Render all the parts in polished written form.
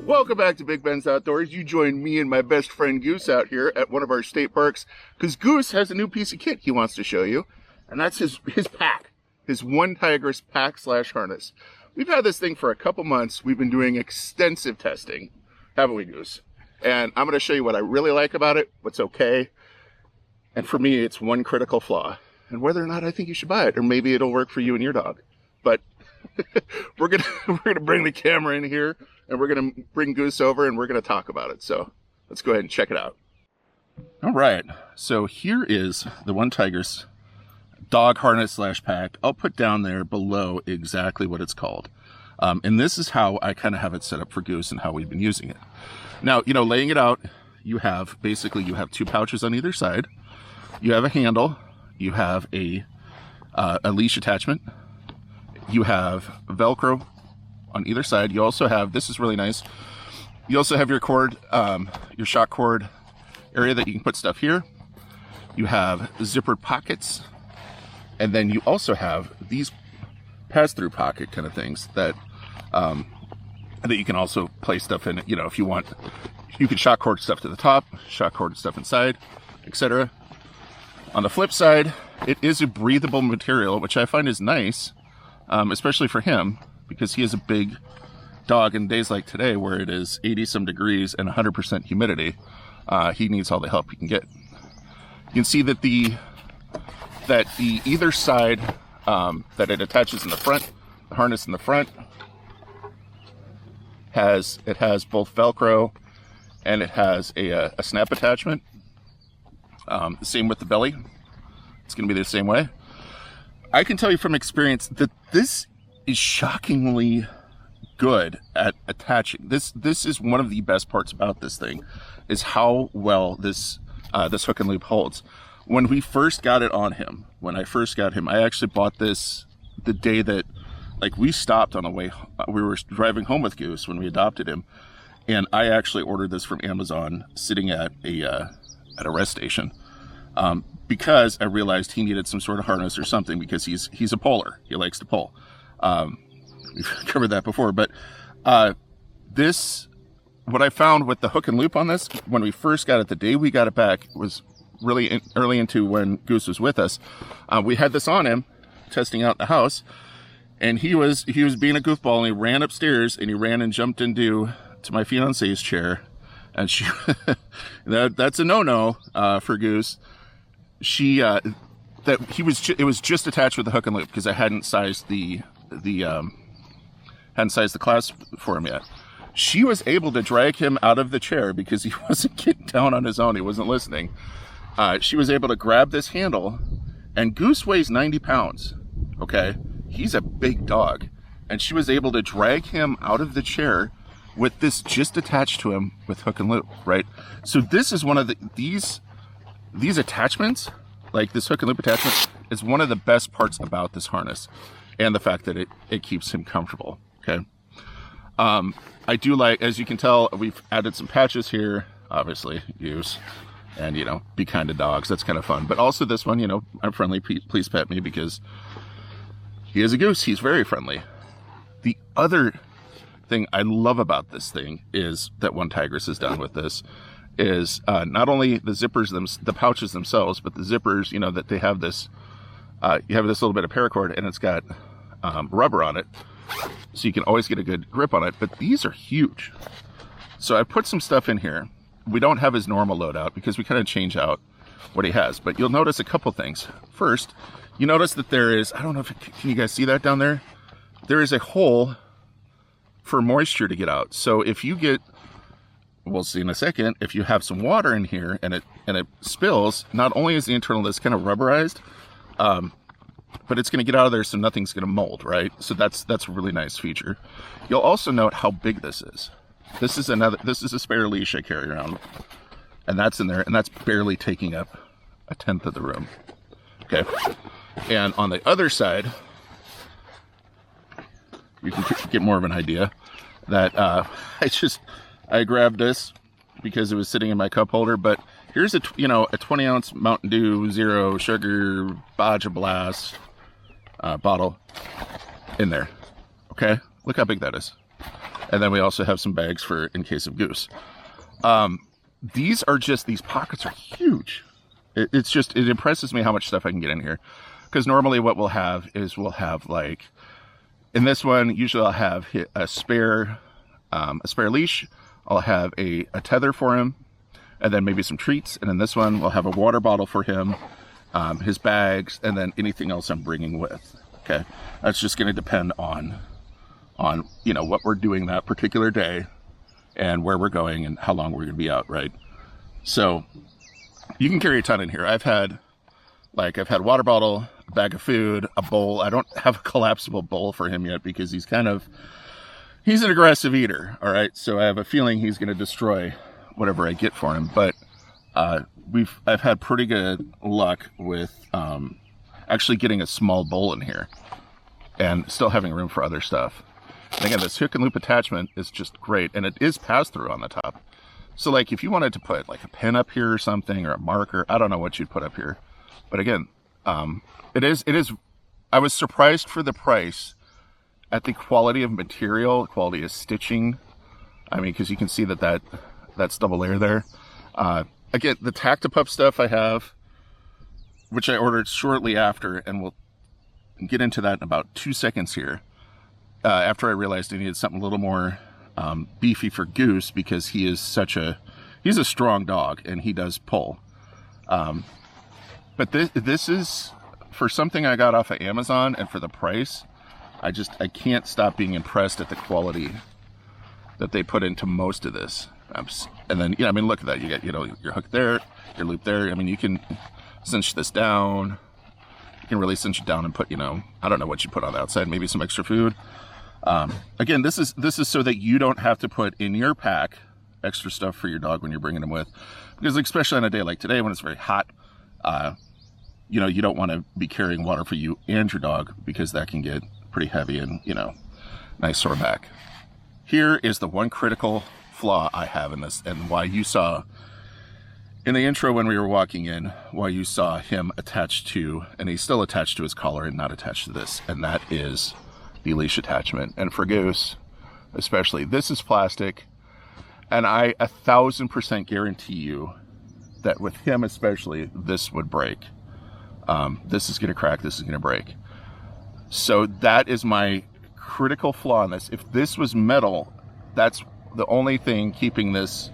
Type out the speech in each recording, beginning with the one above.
Welcome back to Big Ben's Outdoors. You join me and my best friend Goose out here at one of our state parks because Goose has a new piece of kit he wants to show you, and that's his pack, his OneTigris pack/harness. We've had this thing for a couple months. We've been doing extensive testing, haven't we, Goose? And I'm going to show you what I really like about it, what's okay, and for me, it's one critical flaw, and whether or not I think you should buy it, or maybe it'll work for you and your dog. But we're gonna bring the camera in here, and we're gonna bring Goose over, and we're gonna talk about it. So let's go ahead and check it out. All right, so here is the OneTigris dog harness/pack. I'll put down there below exactly what it's called, and this is how I kind of have it set up for Goose and how we've been using it. Now, you know, laying it out, you have two pouches on either side. You have a handle. You have a leash attachment. You have Velcro on either side. You also have, this is really nice, you also have your cord, your shock cord area that you can put stuff here. You have zippered pockets, and then you also have these pass-through pocket kind of things that that you can also place stuff in. You know, if you want, you can shock cord stuff to the top, shock cord stuff inside, etc. On the flip side, it is a breathable material, which I find is nice. Especially for him, because he is a big dog in days like today where it is 80-some degrees and 100% humidity. He needs all the help he can get. You can see that the either side that it attaches in the front, the harness in the front, has both Velcro and it has a snap attachment. The same with the belly. It's going to be the same way. I can tell you from experience that this is shockingly good at attaching. This is one of the best parts about this thing, is how well this hook and loop holds. When we first got it on him, I actually bought this the day that, like, we stopped on the way. We were driving home with Goose when we adopted him, and I actually ordered this from Amazon, sitting at a rest station. Because I realized he needed some sort of harness or something, because he's a puller. He likes to pull. We've covered that before, but what I found with the hook and loop on this, when we first got it, the day we got it back, was really early into when Goose was with us. We had this on him, testing out the house, and he was being a goofball, and he ran upstairs, and he ran and jumped into my fiance's chair, and she that's a no-no for Goose. It was just attached with the hook and loop because I hadn't sized the clasp for him yet. She was able to drag him out of the chair because he wasn't getting down on his own. He wasn't listening. She was able to grab this handle, and Goose weighs 90 pounds. Okay, he's a big dog, and she was able to drag him out of the chair with this just attached to him with hook and loop. Right. So this is one of these attachments, like this hook and loop attachment, is one of the best parts about this harness, and the fact that it keeps him comfortable. Okay. I do like, as you can tell, we've added some patches here, obviously, use, and, you know, be kind to dogs. That's kind of fun. But also this one, you know, I'm friendly, please pet me, because he is a Goose. He's very friendly. The other thing I love about this thing is that OneTigris has done with this is not only the zippers, the pouches themselves, but the zippers, you know, that they have this, you have this little bit of paracord, and it's got rubber on it, so you can always get a good grip on it. But these are huge. So I put some stuff in here. We don't have his normal loadout because we kind of change out what he has, but you'll notice a couple things. First, you notice that there is, I don't know if, can you guys see that down there? There is a hole for moisture to get out. So if you get, we'll see in a second, if you have some water in here and it spills, not only is the internal this kind of rubberized, but it's going to get out of there, so nothing's going to mold, right? So that's a really nice feature. You'll also note how big this is. This is a spare leash I carry around, and that's in there, and that's barely taking up a tenth of the room. Okay, and on the other side, you can get more of an idea that I grabbed this because it was sitting in my cup holder, but here's a 20-ounce Mountain Dew Zero Sugar Baja Blast bottle in there. Okay, look how big that is. And then we also have some bags for in case of Goose. These pockets are huge. It impresses me how much stuff I can get in here. Because normally what we'll have is like, in this one, usually I'll have a spare leash. I'll have a tether for him, and then maybe some treats. And in this one, we'll have a water bottle for him, his bags, and then anything else I'm bringing with. Okay, that's just going to depend on what we're doing that particular day, and where we're going, and how long we're going to be out, right? So you can carry a ton in here. I've had water bottle, a bag of food, a bowl. I don't have a collapsible bowl for him yet because he's an aggressive eater. All right. So I have a feeling he's going to destroy whatever I get for him. But I've had pretty good luck with actually getting a small bowl in here and still having room for other stuff. And again, this hook and loop attachment is just great, and it is pass-through on the top. So like if you wanted to put like a pen up here or something, or a marker, I don't know what you'd put up here. But again, it is, I was surprised for the price at the quality of material, quality of stitching. I mean, because you can see that's double layer there. Again, the Tactipup stuff I have, which I ordered shortly after, and we'll get into that in about 2 seconds here. After I realized I needed something a little more beefy for Goose, because he's a strong dog and he does pull. But this is for something I got off of Amazon, and for the price, I can't stop being impressed at the quality that they put into most of this. And then, I mean, look at that. You got, your hook there, your loop there. I mean, you can cinch this down. You can really cinch it down and put, I don't know what you put on the outside, maybe some extra food. Again, this is so that you don't have to put in your pack extra stuff for your dog when you're bringing him with, because especially on a day like today when it's very hot, you don't want to be carrying water for you and your dog, because that can get pretty heavy and, nice sore back. Here is the one critical flaw I have in this, and why you saw in the intro when we were walking in, why you saw him attached to, and he's still attached to his collar and not attached to this, and that is the leash attachment. And for Goose especially, this is plastic, and I 1000% guarantee you that with him especially, this would break. This is going to crack, this is going to break. So that is my critical flaw in this. If this was metal, that's the only thing keeping this,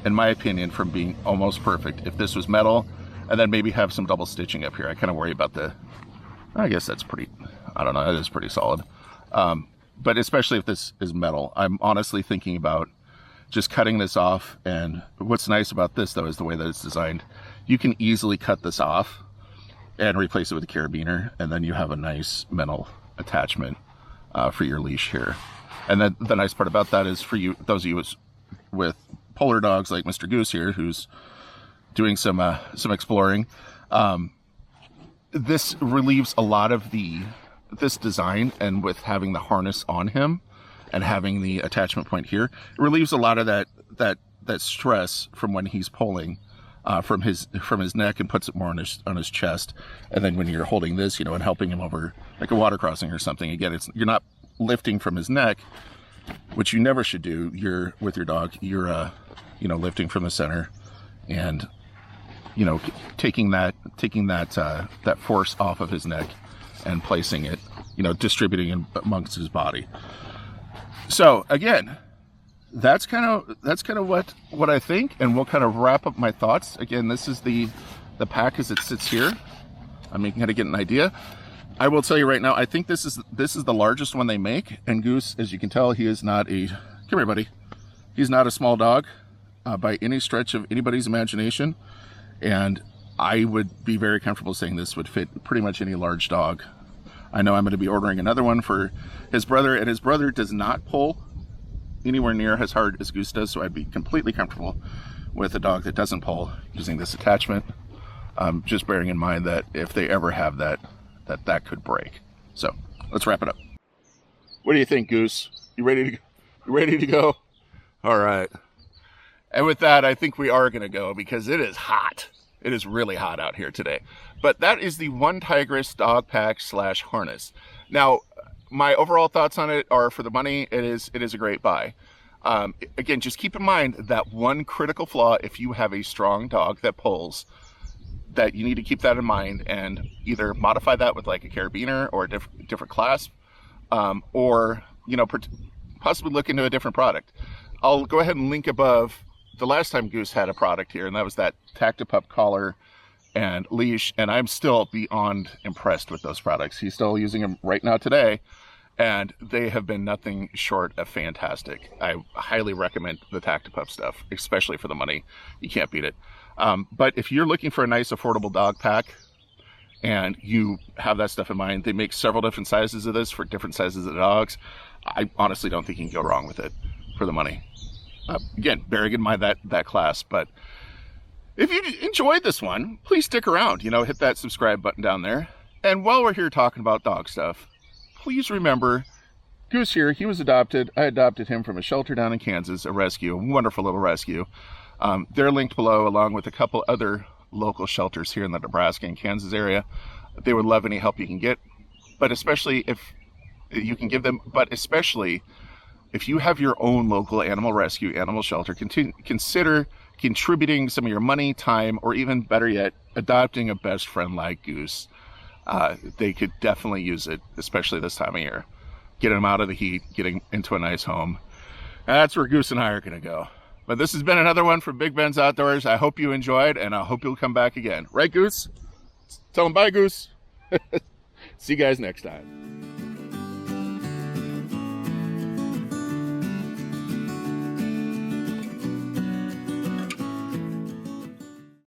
in my opinion, from being almost perfect. If this was metal, and then maybe have some double stitching up here, I kind of worry about I guess that's pretty, I don't know, that is pretty solid. But especially if this is metal, I'm honestly thinking about just cutting this off. And what's nice about this, though, is the way that it's designed. You can easily cut this off and replace it with a carabiner, and then you have a nice metal attachment for your leash here. And then the nice part about that is, for you, those of you with polar dogs like Mr. Goose here, who's doing some exploring, this relieves a lot of this design, and with having the harness on him and having the attachment point here, it relieves a lot of that stress from when he's pulling from his neck, and puts it more on his chest. And then when you're holding this, and helping him over like a water crossing or something, again, you're not lifting from his neck, which you never should do. With your dog, you're lifting from the center, and taking that force off of his neck and placing it, distributing it amongst his body. So again, that's kind of what I think, and we'll kind of wrap up my thoughts. Again, this is the pack as it sits here. I mean, you can kind of get an idea. I will tell you right now, I think this is the largest one they make. And Goose, as you can tell, he is not come here, buddy. He's not a small dog by any stretch of anybody's imagination. And I would be very comfortable saying this would fit pretty much any large dog. I know I'm going to be ordering another one for his brother, and his brother does not pull anywhere near as hard as Goose does. So I'd be completely comfortable with a dog that doesn't pull using this attachment. Just bearing in mind that if they ever have that could break. So let's wrap it up. What do you think, Goose? You ready to go? All right. And with that, I think we are going to go, because it is hot. It is really hot out here today. But that is the OneTigris dog pack / harness. Now, my overall thoughts on it are, for the money, it is a great buy. Again, just keep in mind that one critical flaw, if you have a strong dog that pulls, that you need to keep that in mind and either modify that with like a carabiner or a different clasp, or, you know, possibly look into a different product. I'll go ahead and link above the last time Goose had a product here, and that was that Tactipup collar and leash, and I'm still beyond impressed with those products. He's still using them right now today, and they have been nothing short of fantastic. I highly recommend the Tactipup stuff, especially for the money. You can't beat it. But if you're looking for a nice affordable dog pack and you have that stuff in mind, they make several different sizes of this for different sizes of dogs. I honestly don't think you can go wrong with it for the money. Again, bearing in mind that class. But if you enjoyed this one, please stick around. You know, hit that subscribe button down there. And while we're here talking about dog stuff, please remember, Goose here, he was adopted. I adopted him from a shelter down in Kansas, a rescue, a wonderful little rescue. They're linked below, along with a couple other local shelters here in the Nebraska and Kansas area. They would love any help you can get, but especially if you can give them, but especially if you have your own local animal rescue, animal shelter, consider contributing some of your money, time, or even better yet, adopting a best friend like Goose. They could definitely use it, especially this time of year. Get them out of the heat, getting into a nice home. And that's where Goose and I are going to go. But this has been another one from Big Ben's Outdoors. I hope you enjoyed, and I hope you'll come back again. Right, Goose? Tell them bye, Goose. See you guys next time.